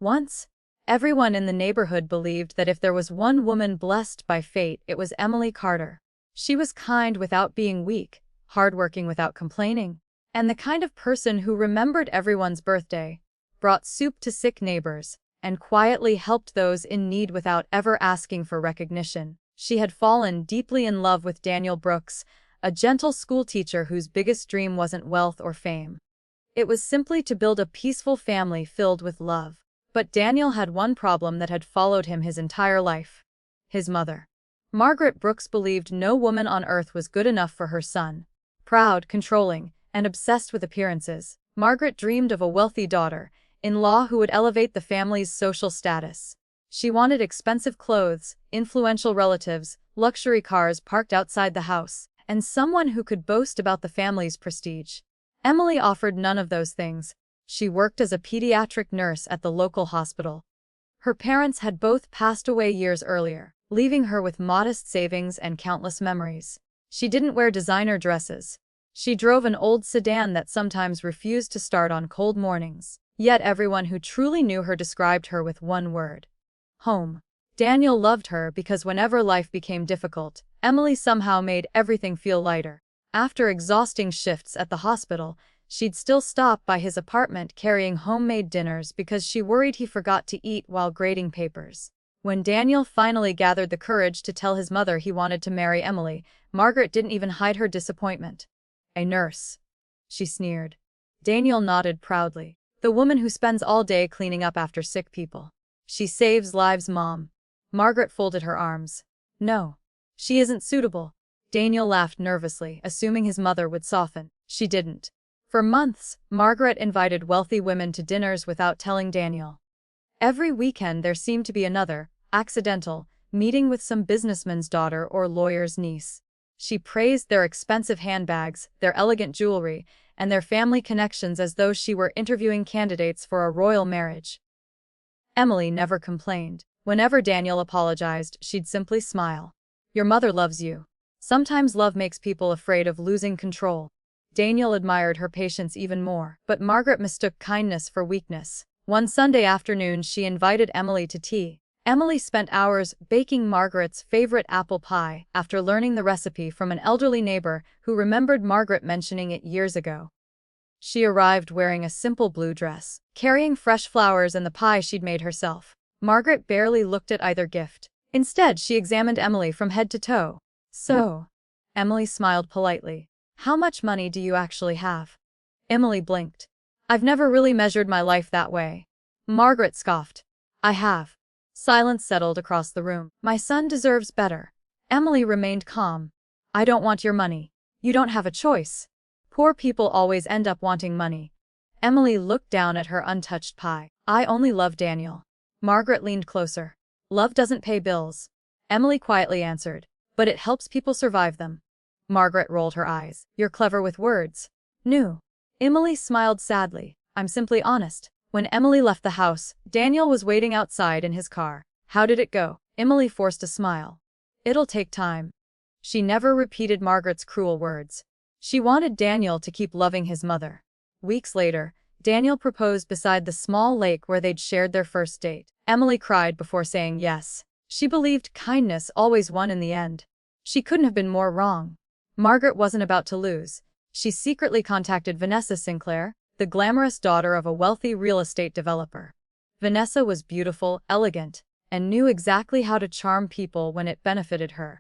Once, everyone in the neighborhood believed that if there was one woman blessed by fate, it was Emily Carter. She was kind without being weak, hardworking without complaining, and the kind of person who remembered everyone's birthday, brought soup to sick neighbors, and quietly helped those in need without ever asking for recognition. She had fallen deeply in love with Daniel Brooks, a gentle schoolteacher whose biggest dream wasn't wealth or fame. It was simply to build a peaceful family filled with love. But Daniel had one problem that had followed him his entire life: his mother. Margaret Brooks believed no woman on earth was good enough for her son. Proud, controlling, and obsessed with appearances, Margaret dreamed of a wealthy daughter-in-law who would elevate the family's social status. She wanted expensive clothes, influential relatives, luxury cars parked outside the house, and someone who could boast about the family's prestige. Emily offered none of those things. She worked as a pediatric nurse at the local hospital. Her parents had both passed away years earlier, leaving her with modest savings and countless memories. She didn't wear designer dresses. She drove an old sedan that sometimes refused to start on cold mornings. Yet everyone who truly knew her described her with one word: home. Daniel loved her because whenever life became difficult, Emily somehow made everything feel lighter. After exhausting shifts at the hospital, she'd still stop by his apartment carrying homemade dinners because she worried he forgot to eat while grading papers. When Daniel finally gathered the courage to tell his mother he wanted to marry Emily, Margaret didn't even hide her disappointment. "A nurse," she sneered. Daniel nodded proudly. "The woman who spends all day cleaning up after sick people. She saves lives, Mom." Margaret folded her arms. "No. She isn't suitable." Daniel laughed nervously, assuming his mother would soften. She didn't. For months, Margaret invited wealthy women to dinners without telling Daniel. Every weekend there seemed to be another, accidental, meeting with some businessman's daughter or lawyer's niece. She praised their expensive handbags, their elegant jewelry, and their family connections as though she were interviewing candidates for a royal marriage. Emily never complained. Whenever Daniel apologized, she'd simply smile. "Your mother loves you." Sometimes love makes people afraid of losing control. Daniel admired her patience even more, but Margaret mistook kindness for weakness. One Sunday afternoon she invited Emily to tea. Emily spent hours baking Margaret's favorite apple pie after learning the recipe from an elderly neighbor who remembered Margaret mentioning it years ago. She arrived wearing a simple blue dress, carrying fresh flowers and the pie she'd made herself. Margaret barely looked at either gift. Instead, she examined Emily from head to toe. "So," Emily smiled politely, "how much money do you actually have?" Emily blinked. "I've never really measured my life that way." Margaret scoffed. "I have." Silence settled across the room. "My son deserves better." Emily remained calm. "I don't want your money. You don't have a choice. Poor people always end up wanting money." Emily looked down at her untouched pie. "I only love Daniel." Margaret leaned closer. "Love doesn't pay bills," Emily quietly answered, "but it helps people survive them." Margaret rolled her eyes. "You're clever with words." "No." Emily smiled sadly. "I'm simply honest." When Emily left the house, Daniel was waiting outside in his car. "How did it go?" Emily forced a smile. "It'll take time." She never repeated Margaret's cruel words. She wanted Daniel to keep loving his mother. Weeks later, Daniel proposed beside the small lake where they'd shared their first date. Emily cried before saying yes. She believed kindness always won in the end. She couldn't have been more wrong. Margaret wasn't about to lose. She secretly contacted Vanessa Sinclair, the glamorous daughter of a wealthy real estate developer. Vanessa was beautiful, elegant, and knew exactly how to charm people when it benefited her.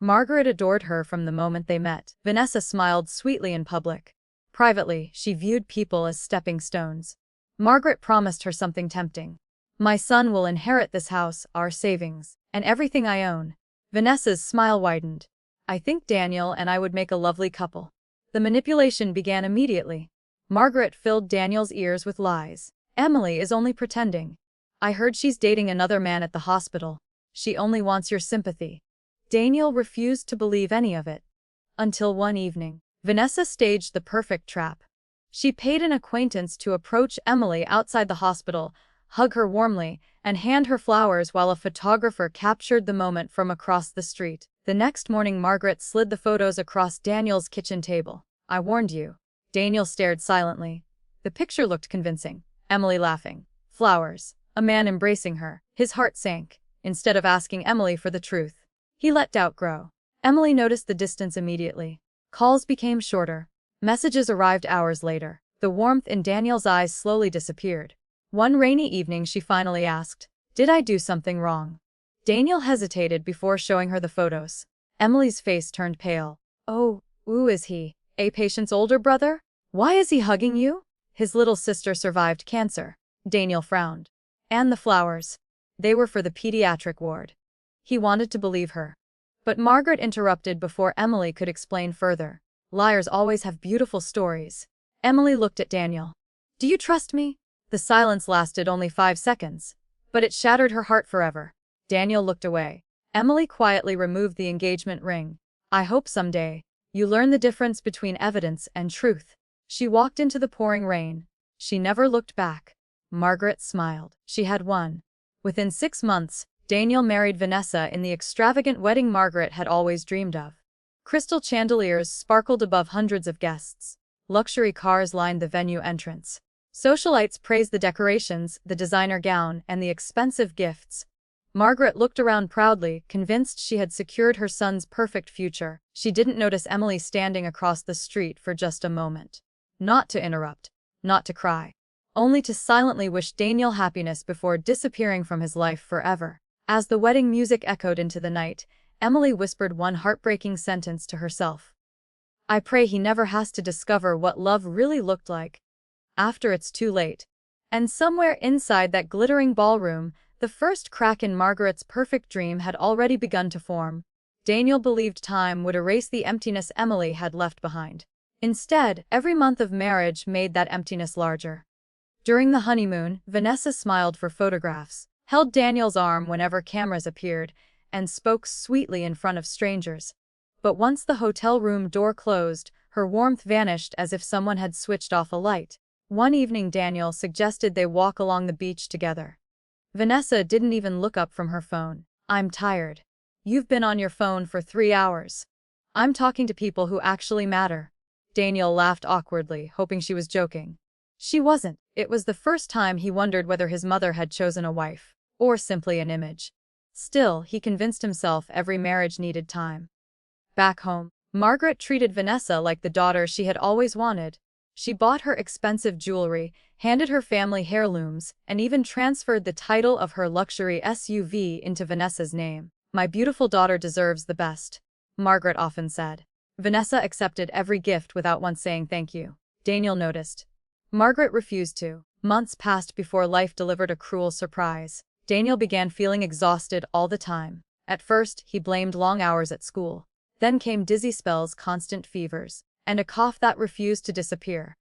Margaret adored her from the moment they met. Vanessa smiled sweetly in public. Privately, she viewed people as stepping stones. Margaret promised her something tempting. "My son will inherit this house, our savings, and everything I own." Vanessa's smile widened. "I think Daniel and I would make a lovely couple." The manipulation began immediately. Margaret filled Daniel's ears with lies. "Emily is only pretending. I heard she's dating another man at the hospital. She only wants your sympathy." Daniel refused to believe any of it. Until one evening, Vanessa staged the perfect trap. She paid an acquaintance to approach Emily outside the hospital, hug her warmly, and hand her flowers while a photographer captured the moment from across the street. The next morning Margaret slid the photos across Daniel's kitchen table. "I warned you." Daniel stared silently. The picture looked convincing. Emily laughing. Flowers. A man embracing her. His heart sank. Instead of asking Emily for the truth, he let doubt grow. Emily noticed the distance immediately. Calls became shorter. Messages arrived hours later. The warmth in Daniel's eyes slowly disappeared. One rainy evening she finally asked, "Did I do something wrong?" Daniel hesitated before showing her the photos. Emily's face turned pale. "Oh, who is he? A patient's older brother? Why is he hugging you?" "His little sister survived cancer." Daniel frowned. "And the flowers. They were for the pediatric ward." He wanted to believe her. But Margaret interrupted before Emily could explain further. "Liars always have beautiful stories." Emily looked at Daniel. "Do you trust me?" The silence lasted only 5 seconds, but it shattered her heart forever. Daniel looked away. Emily quietly removed the engagement ring. "I hope someday you learn the difference between evidence and truth." She walked into the pouring rain. She never looked back. Margaret smiled. She had won. Within 6 months, Daniel married Vanessa in the extravagant wedding Margaret had always dreamed of. Crystal chandeliers sparkled above hundreds of guests. Luxury cars lined the venue entrance. Socialites praised the decorations, the designer gown, and the expensive gifts. Margaret looked around proudly, convinced she had secured her son's perfect future. She didn't notice Emily standing across the street for just a moment. Not to interrupt, not to cry, only to silently wish Daniel happiness before disappearing from his life forever. As the wedding music echoed into the night, Emily whispered one heartbreaking sentence to herself. "I pray he never has to discover what love really looked like after it's too late." And somewhere inside that glittering ballroom, the first crack in Margaret's perfect dream had already begun to form. Daniel believed time would erase the emptiness Emily had left behind. Instead, every month of marriage made that emptiness larger. During the honeymoon, Vanessa smiled for photographs, held Daniel's arm whenever cameras appeared, and spoke sweetly in front of strangers. But once the hotel room door closed, her warmth vanished as if someone had switched off a light. One evening Daniel suggested they walk along the beach together. Vanessa didn't even look up from her phone. "I'm tired." "You've been on your phone for 3 hours. I'm talking to people who actually matter." Daniel laughed awkwardly, hoping she was joking. She wasn't. It was the first time he wondered whether his mother had chosen a wife, or simply an image. Still, he convinced himself every marriage needed time. Back home, Margaret treated Vanessa like the daughter she had always wanted. She bought her expensive jewelry, handed her family heirlooms, and even transferred the title of her luxury SUV into Vanessa's name. "My beautiful daughter deserves the best," Margaret often said. Vanessa accepted every gift without once saying thank you. Daniel noticed. Margaret refused to. Months passed before life delivered a cruel surprise. Daniel began feeling exhausted all the time. At first, he blamed long hours at school. Then came dizzy spells, constant fevers, and a cough that refused to disappear.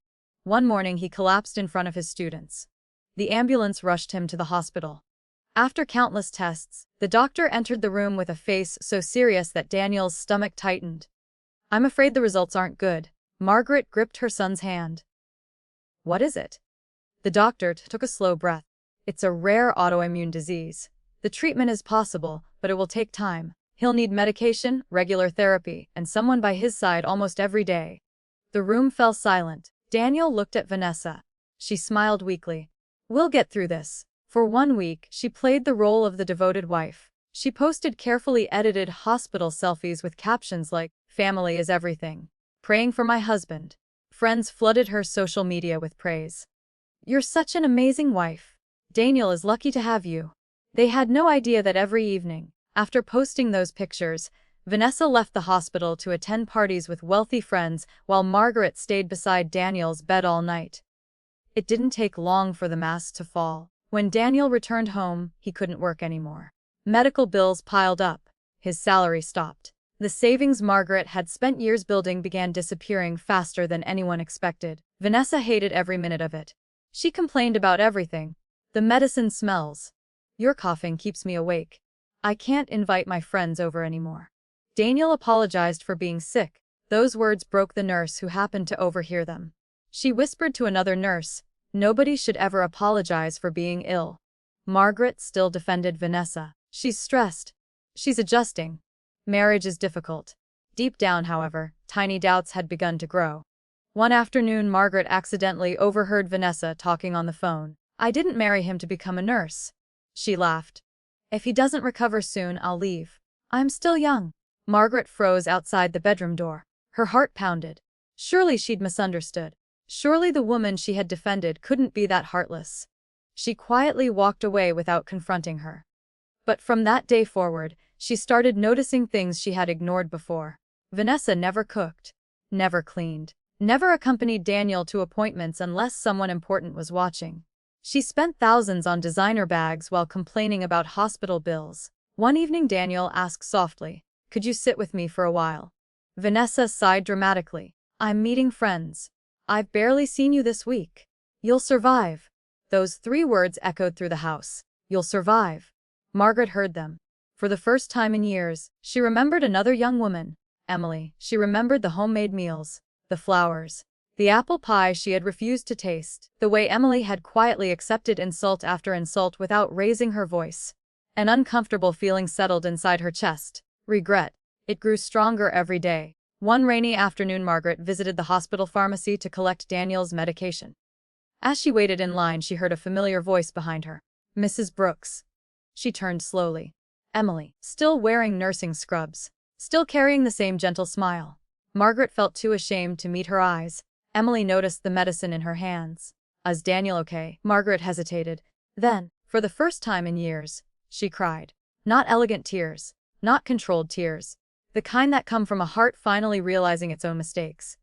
One morning he collapsed in front of his students. The ambulance rushed him to the hospital. After countless tests, the doctor entered the room with a face so serious that Daniel's stomach tightened. "I'm afraid the results aren't good." Margaret gripped her son's hand. "What is it?" The doctor took a slow breath. "It's a rare autoimmune disease. The treatment is possible, but it will take time. He'll need medication, regular therapy, and someone by his side almost every day." The room fell silent. Daniel looked at Vanessa. She smiled weakly. "We'll get through this." For 1 week, she played the role of the devoted wife. She posted carefully edited hospital selfies with captions like, "Family is everything. Praying for my husband." Friends flooded her social media with praise. "You're such an amazing wife. Daniel is lucky to have you." They had no idea that every evening, after posting those pictures, Vanessa left the hospital to attend parties with wealthy friends while Margaret stayed beside Daniel's bed all night. It didn't take long for the mask to fall. When Daniel returned home, he couldn't work anymore. Medical bills piled up. His salary stopped. The savings Margaret had spent years building began disappearing faster than anyone expected. Vanessa hated every minute of it. She complained about everything. "The medicine smells. Your coughing keeps me awake. I can't invite my friends over anymore." Daniel apologized for being sick. Those words broke the nurse who happened to overhear them. She whispered to another nurse, "Nobody should ever apologize for being ill." Margaret still defended Vanessa. "She's stressed. She's adjusting. Marriage is difficult." Deep down, however, tiny doubts had begun to grow. One afternoon, Margaret accidentally overheard Vanessa talking on the phone. I didn't marry him to become a nurse. She laughed. If he doesn't recover soon, I'll leave. I'm still young. Margaret froze outside the bedroom door. Her heart pounded. Surely she'd misunderstood. Surely the woman she had defended couldn't be that heartless. She quietly walked away without confronting her. But from that day forward, she started noticing things she had ignored before. Vanessa never cooked, never cleaned, never accompanied Daniel to appointments unless someone important was watching. She spent thousands on designer bags while complaining about hospital bills. One evening Daniel asked softly, "Could you sit with me for a while?" Vanessa sighed dramatically. "I'm meeting friends. I've barely seen you this week." "You'll survive." Those 3 words echoed through the house. "You'll survive." Margaret heard them. For the first time in years, she remembered another young woman, Emily. She remembered the homemade meals, the flowers, the apple pie she had refused to taste, the way Emily had quietly accepted insult after insult without raising her voice. An uncomfortable feeling settled inside her chest. Regret. It grew stronger every day. One rainy afternoon, Margaret visited the hospital pharmacy to collect Daniel's medication. As she waited in line, she heard a familiar voice behind her. "Mrs. Brooks." She turned slowly. Emily, still wearing nursing scrubs, still carrying the same gentle smile. Margaret felt too ashamed to meet her eyes. Emily noticed the medicine in her hands. "Is Daniel okay?" Margaret hesitated. Then, for the first time in years, she cried. Not elegant tears, not controlled tears, the kind that come from a heart finally realizing its own mistakes.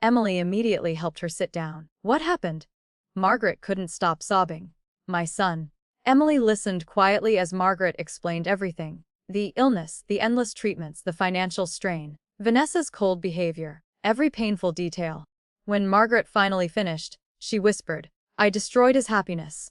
Emily immediately helped her sit down. "What happened?" Margaret couldn't stop sobbing. "My son." Emily listened quietly as Margaret explained everything. The illness, the endless treatments, the financial strain, Vanessa's cold behavior, every painful detail. When Margaret finally finished, she whispered, "I destroyed his happiness."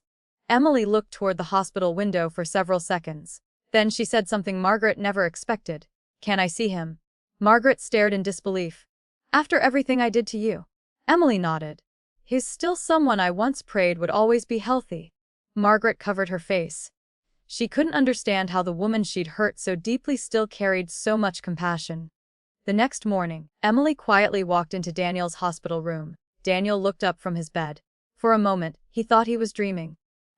Emily looked toward the hospital window for several seconds. Then she said something Margaret never expected. "Can I see him?" Margaret stared in disbelief. "After everything I did to you?" Emily nodded. "He's still someone I once prayed would always be healthy." Margaret covered her face. She couldn't understand how the woman she'd hurt so deeply still carried so much compassion. The next morning, Emily quietly walked into Daniel's hospital room. Daniel looked up from his bed. For a moment, he thought he was dreaming.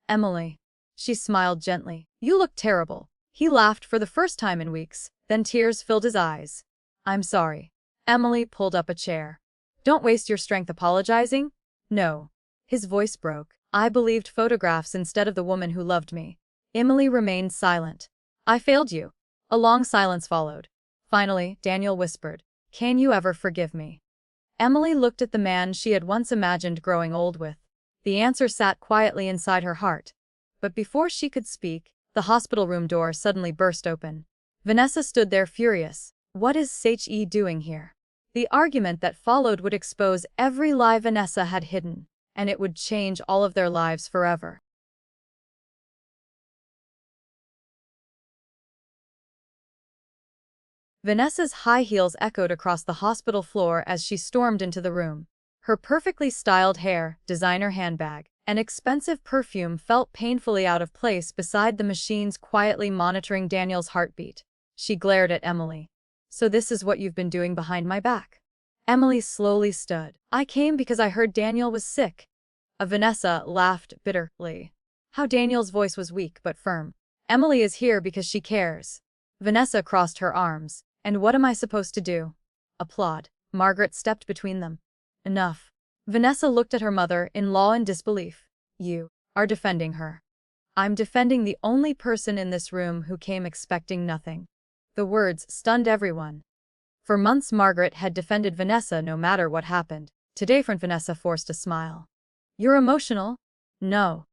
"Emily." She smiled gently. "You look terrible." He laughed for the first time in weeks, then tears filled his eyes. "I'm sorry." Emily pulled up a chair. "Don't waste your strength apologizing." "No." His voice broke. "I believed photographs instead of the woman who loved me." Emily remained silent. "I failed you." A long silence followed. Finally, Daniel whispered, "Can you ever forgive me?" Emily looked at the man she had once imagined growing old with. The answer sat quietly inside her heart. But before she could speak, the hospital room door suddenly burst open. Vanessa stood there furious. What is He doing here? The argument that followed would expose every lie Vanessa had hidden, and it would change all of their lives forever. Vanessa's high heels echoed across the hospital floor as she stormed into the room. Her perfectly styled hair, designer handbag, and expensive perfume felt painfully out of place beside the machines quietly monitoring Daniel's heartbeat. She glared at Emily. "So this is what you've been doing behind my back?" Emily slowly stood. "I came because I heard Daniel was sick." Vanessa laughed bitterly. How Daniel's voice was weak but firm. "Emily is here because she cares." Vanessa crossed her arms. "And what am I supposed to do?" "Applaud." Margaret stepped between them. "Enough." Vanessa looked at her mother-in-law in disbelief. "You are defending her." "I'm defending the only person in this room who came expecting nothing." The words stunned everyone. For months Margaret had defended Vanessa no matter what happened. Today Vanessa forced a smile. "You're emotional?" "No."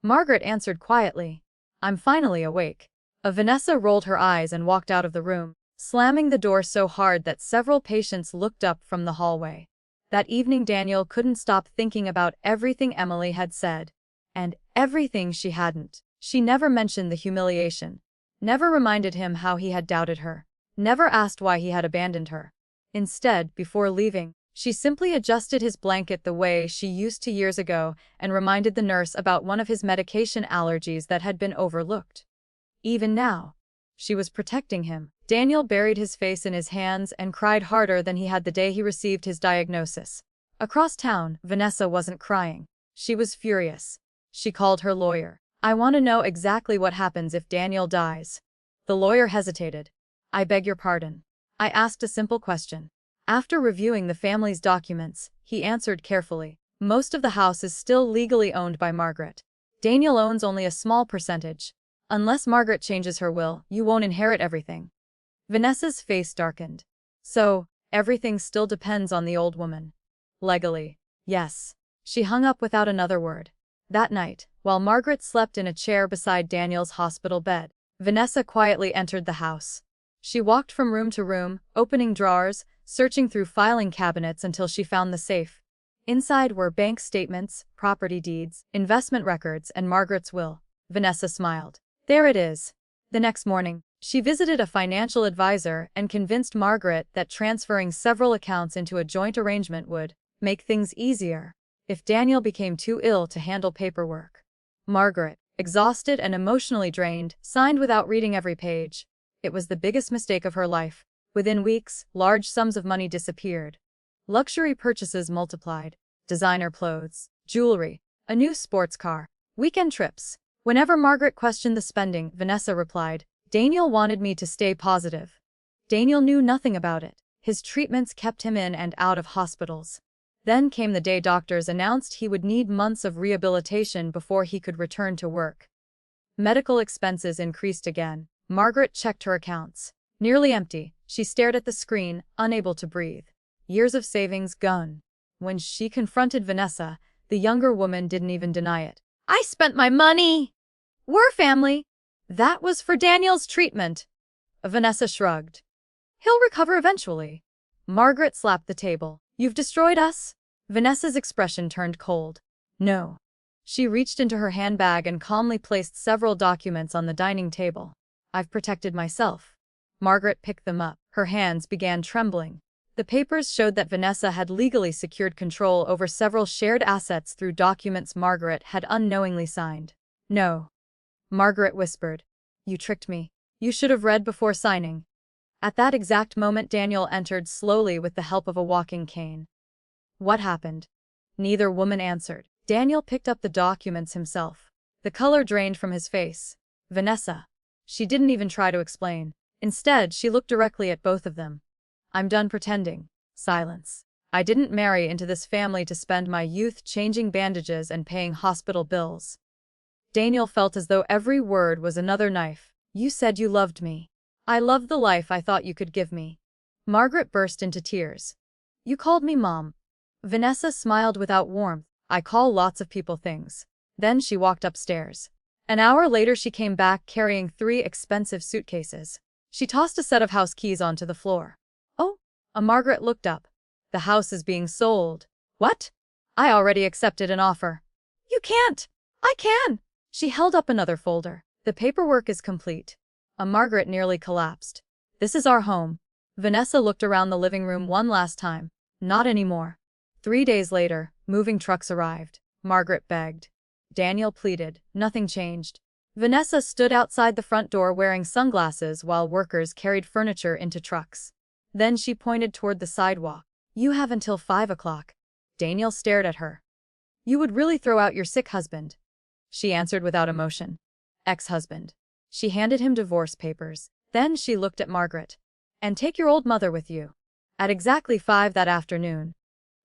Margaret answered quietly. "I'm finally awake." Vanessa rolled her eyes and walked out of the room, slamming the door so hard that several patients looked up from the hallway. That evening Daniel couldn't stop thinking about everything Emily had said. And everything she hadn't. She never mentioned the humiliation. Never reminded him how he had doubted her. Never asked why he had abandoned her. Instead, before leaving, she simply adjusted his blanket the way she used to years ago and reminded the nurse about one of his medication allergies that had been overlooked. Even now, she was protecting him. Daniel buried his face in his hands and cried harder than he had the day he received his diagnosis. Across town, Vanessa wasn't crying. She was furious. She called her lawyer. "I want to know exactly what happens if Daniel dies." The lawyer hesitated. "I beg your pardon. I asked a simple question." After reviewing the family's documents, he answered carefully. "Most of the house is still legally owned by Margaret. Daniel owns only a small percentage. Unless Margaret changes her will, you won't inherit everything." Vanessa's face darkened. "So, everything still depends on the old woman." "Legally, yes." She hung up without another word. That night, while Margaret slept in a chair beside Daniel's hospital bed, Vanessa quietly entered the house. She walked from room to room, opening drawers, searching through filing cabinets until she found the safe. Inside were bank statements, property deeds, investment records, and Margaret's will. Vanessa smiled. There it is. The next morning, she visited a financial advisor and convinced Margaret that transferring several accounts into a joint arrangement would make things easier if Daniel became too ill to handle paperwork. Margaret, exhausted and emotionally drained, signed without reading every page. It was the biggest mistake of her life. Within weeks, large sums of money disappeared. Luxury purchases multiplied. Designer clothes, jewelry, a new sports car, weekend trips. Whenever Margaret questioned the spending, Vanessa replied, "Daniel wanted me to stay positive." Daniel knew nothing about it. His treatments kept him in and out of hospitals. Then came the day doctors announced he would need months of rehabilitation before he could return to work. Medical expenses increased again. Margaret checked her accounts. Nearly empty, she stared at the screen, unable to breathe. Years of savings gone. When she confronted Vanessa, the younger woman didn't even deny it. "I spent my money. We're family. That was for Daniel's treatment." Vanessa shrugged. "He'll recover eventually." Margaret slapped the table. "You've destroyed us?" Vanessa's expression turned cold. "No." She reached into her handbag and calmly placed several documents on the dining table. "I've protected myself." Margaret picked them up. Her hands began trembling. The papers showed that Vanessa had legally secured control over several shared assets through documents Margaret had unknowingly signed. "No." Margaret whispered. "You tricked me. You should have read before signing." At that exact moment, Daniel entered slowly with the help of a walking cane. "What happened?" Neither woman answered. Daniel picked up the documents himself. The color drained from his face. "Vanessa." She didn't even try to explain. Instead, she looked directly at both of them. "I'm done pretending." Silence. "I didn't marry into this family to spend my youth changing bandages and paying hospital bills." Daniel felt as though every word was another knife. "You said you loved me. I loved the life I thought you could give me." Margaret burst into tears. "You called me Mom." Vanessa smiled without warmth. "I call lots of people things." Then she walked upstairs. An hour later she came back carrying 3 expensive suitcases. She tossed a set of house keys onto the floor. "Oh." Margaret looked up. "The house is being sold." "What?" "I already accepted an offer." "You can't." "I can." She held up another folder. "The paperwork is complete." Margaret nearly collapsed. "This is our home." Vanessa looked around the living room one last time. "Not anymore." 3 days later, moving trucks arrived. Margaret begged. Daniel pleaded. Nothing changed. Vanessa stood outside the front door wearing sunglasses while workers carried furniture into trucks. Then she pointed toward the sidewalk. "You have until 5 o'clock." Daniel stared at her. "You would really throw out your sick husband?" She answered without emotion. "Ex-husband." She handed him divorce papers. Then she looked at Margaret. "And take your old mother with you." At exactly 5 that afternoon,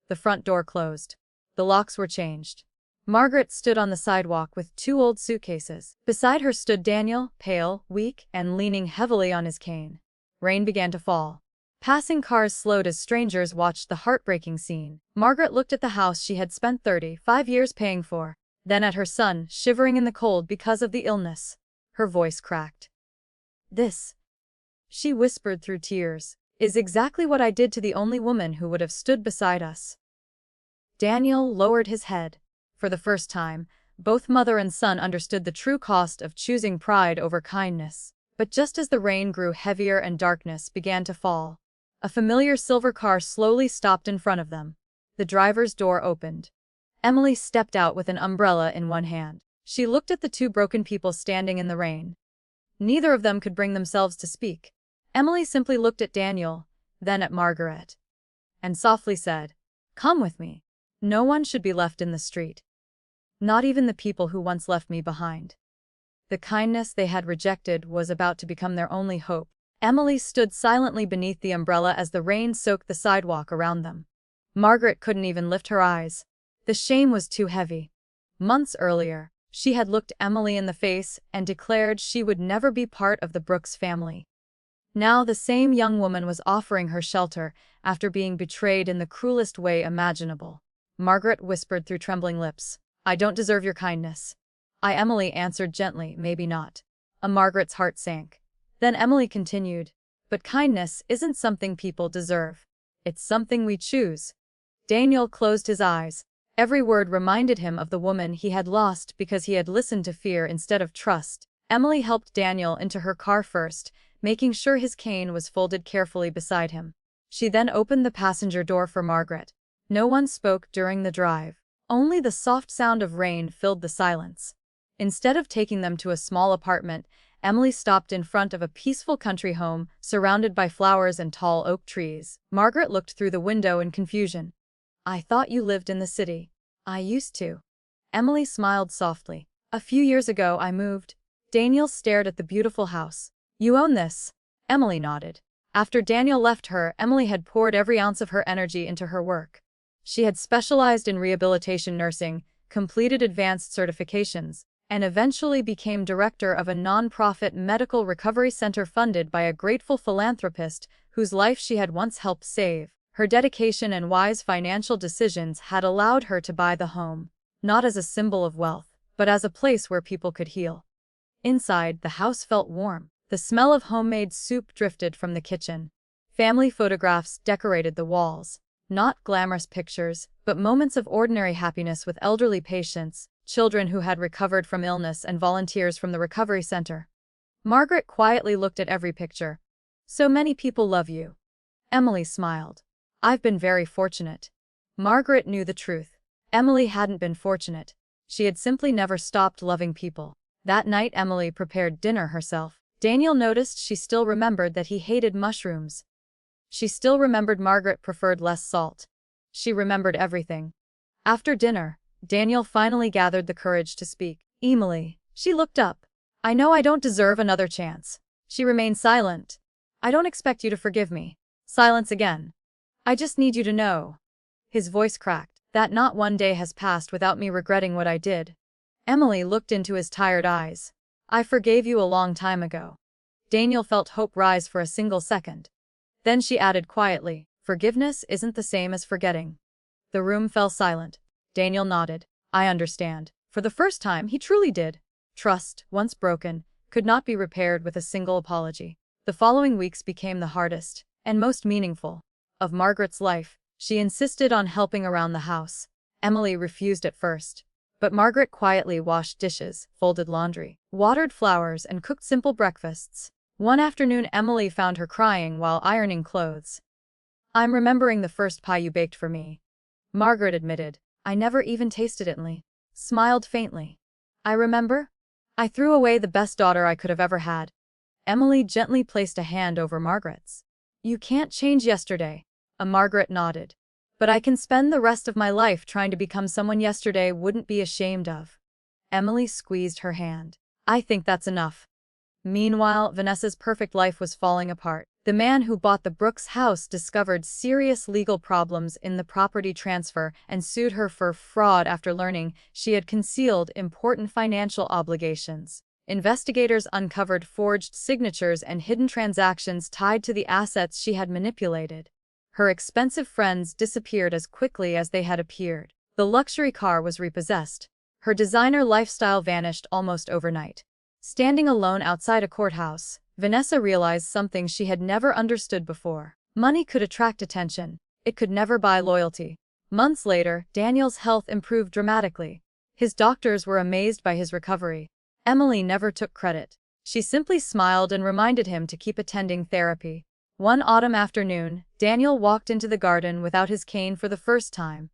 the front door closed. The locks were changed. Margaret stood on the sidewalk with 2 old suitcases. Beside her stood Daniel, pale, weak, and leaning heavily on his cane. Rain began to fall. Passing cars slowed as strangers watched the heartbreaking scene. Margaret looked at the house she had spent 35 years paying for, then at her son, shivering in the cold because of the illness. Her voice cracked. "This," she whispered through tears, "is exactly what I did to the only woman who would have stood beside us." Daniel lowered his head. For the first time, both mother and son understood the true cost of choosing pride over kindness. But just as the rain grew heavier and darkness began to fall, a familiar silver car slowly stopped in front of them. The driver's door opened. Emily stepped out with an umbrella in one hand. She looked at the 2 broken people standing in the rain. Neither of them could bring themselves to speak. Emily simply looked at Daniel, then at Margaret, and softly said, "Come with me. No one should be left in the street." Not even the people who once left me behind. The kindness they had rejected was about to become their only hope. Emily stood silently beneath the umbrella as the rain soaked the sidewalk around them. Margaret couldn't even lift her eyes. The shame was too heavy. Months earlier, she had looked Emily in the face and declared she would never be part of the Brooks family. Now the same young woman was offering her shelter after being betrayed in the cruelest way imaginable. Margaret whispered through trembling lips, "I don't deserve your kindness." Emily answered gently, "Maybe not." Margaret's heart sank. Then Emily continued, "But kindness isn't something people deserve. It's something we choose." Daniel closed his eyes. Every word reminded him of the woman he had lost because he had listened to fear instead of trust. Emily helped Daniel into her car first, making sure his cane was folded carefully beside him. She then opened the passenger door for Margaret. No one spoke during the drive. Only the soft sound of rain filled the silence. Instead of taking them to a small apartment, Emily stopped in front of a peaceful country home surrounded by flowers and tall oak trees. Margaret looked through the window in confusion. "I thought you lived in the city." "I used to." Emily smiled softly. "A few years ago I moved." Daniel stared at the beautiful house. "You own this?" Emily nodded. After Daniel left her, Emily had poured every ounce of her energy into her work. She had specialized in rehabilitation nursing, completed advanced certifications, and eventually became director of a non-profit medical recovery center funded by a grateful philanthropist whose life she had once helped save. Her dedication and wise financial decisions had allowed her to buy the home, not as a symbol of wealth, but as a place where people could heal. Inside, the house felt warm. The smell of homemade soup drifted from the kitchen. Family photographs decorated the walls. Not glamorous pictures, but moments of ordinary happiness with elderly patients, children who had recovered from illness, and volunteers from the recovery center. Margaret quietly looked at every picture. "So many people love you." Emily smiled. "I've been very fortunate." Margaret knew the truth. Emily hadn't been fortunate. She had simply never stopped loving people. That night Emily prepared dinner herself. Daniel noticed she still remembered that he hated mushrooms. She still remembered Margaret preferred less salt. She remembered everything. After dinner, Daniel finally gathered the courage to speak. "Emily." She looked up. "I know I don't deserve another chance." She remained silent. "I don't expect you to forgive me." Silence again. "I just need you to know." His voice cracked. "That not one day has passed without me regretting what I did." Emily looked into his tired eyes. "I forgave you a long time ago." Daniel felt hope rise for a single second. Then she added quietly, "Forgiveness isn't the same as forgetting." The room fell silent. Daniel nodded. "I understand." For the first time, he truly did. Trust, once broken, could not be repaired with a single apology. The following weeks became the hardest, and most meaningful, of Margaret's life. She insisted on helping around the house. Emily refused at first. But Margaret quietly washed dishes, folded laundry, watered flowers, and cooked simple breakfasts. One afternoon Emily found her crying while ironing clothes. "I'm remembering the first pie you baked for me," Margaret admitted. "I never even tasted it." Emily smiled faintly. "I remember. I threw away the best daughter I could have ever had." Emily gently placed a hand over Margaret's. "You can't change yesterday." Margaret nodded. "But I can spend the rest of my life trying to become someone yesterday wouldn't be ashamed of." Emily squeezed her hand. "I think that's enough." Meanwhile, Vanessa's perfect life was falling apart. The man who bought the Brooks house discovered serious legal problems in the property transfer and sued her for fraud after learning she had concealed important financial obligations. Investigators uncovered forged signatures and hidden transactions tied to the assets she had manipulated. Her expensive friends disappeared as quickly as they had appeared. The luxury car was repossessed. Her designer lifestyle vanished almost overnight. Standing alone outside a courthouse, Vanessa realized something she had never understood before. Money could attract attention. It could never buy loyalty. Months later, Daniel's health improved dramatically. His doctors were amazed by his recovery. Emily never took credit. She simply smiled and reminded him to keep attending therapy. One autumn afternoon, Daniel walked into the garden without his cane for the first time.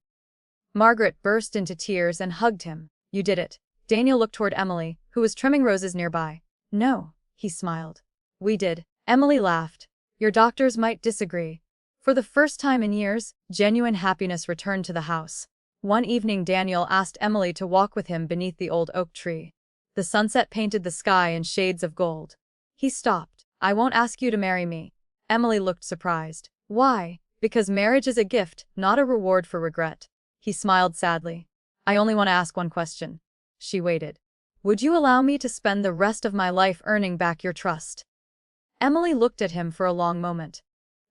Margaret burst into tears and hugged him. "You did it." Daniel looked toward Emily, who was trimming roses nearby. "No," he smiled. "We did." Emily laughed. "Your doctors might disagree." For the first time in years, genuine happiness returned to the house. One evening Daniel asked Emily to walk with him beneath the old oak tree. The sunset painted the sky in shades of gold. He stopped. "I won't ask you to marry me." Emily looked surprised. "Why?" "Because marriage is a gift, not a reward for regret." He smiled sadly. "I only want to ask one question." She waited. "Would you allow me to spend the rest of my life earning back your trust?" Emily looked at him for a long moment.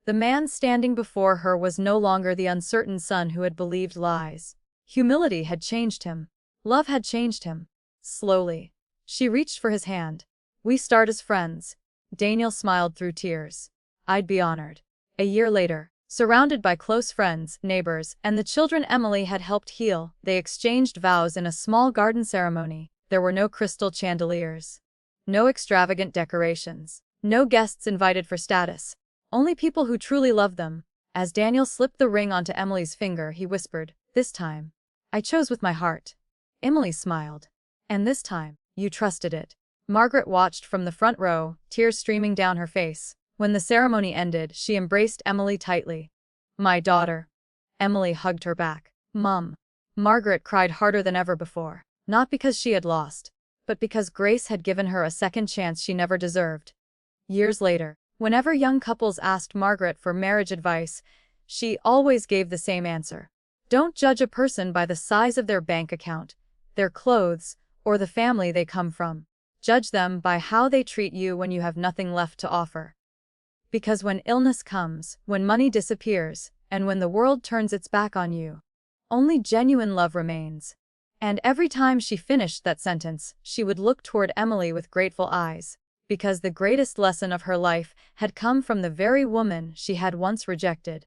The man standing before her was no longer the uncertain son who had believed lies. Humility had changed him. Love had changed him. Slowly, she reached for his hand. "We start as friends." Daniel smiled through tears. "I'd be honored." A year later, surrounded by close friends, neighbors, and the children Emily had helped heal, they exchanged vows in a small garden ceremony. There were no crystal chandeliers, no extravagant decorations, no guests invited for status, only people who truly loved them. As Daniel slipped the ring onto Emily's finger, he whispered, "This time, I chose with my heart." Emily smiled. "And this time, you trusted it." Margaret watched from the front row, tears streaming down her face. When the ceremony ended, she embraced Emily tightly. "My daughter." Emily hugged her back. "Mum." Margaret cried harder than ever before, not because she had lost, but because Grace had given her a second chance she never deserved. Years later, whenever young couples asked Margaret for marriage advice, she always gave the same answer. Don't judge a person by the size of their bank account, their clothes, or the family they come from. Judge them by how they treat you when you have nothing left to offer. Because when illness comes, when money disappears, and when the world turns its back on you, only genuine love remains. And every time she finished that sentence, she would look toward Emily with grateful eyes, because the greatest lesson of her life had come from the very woman she had once rejected.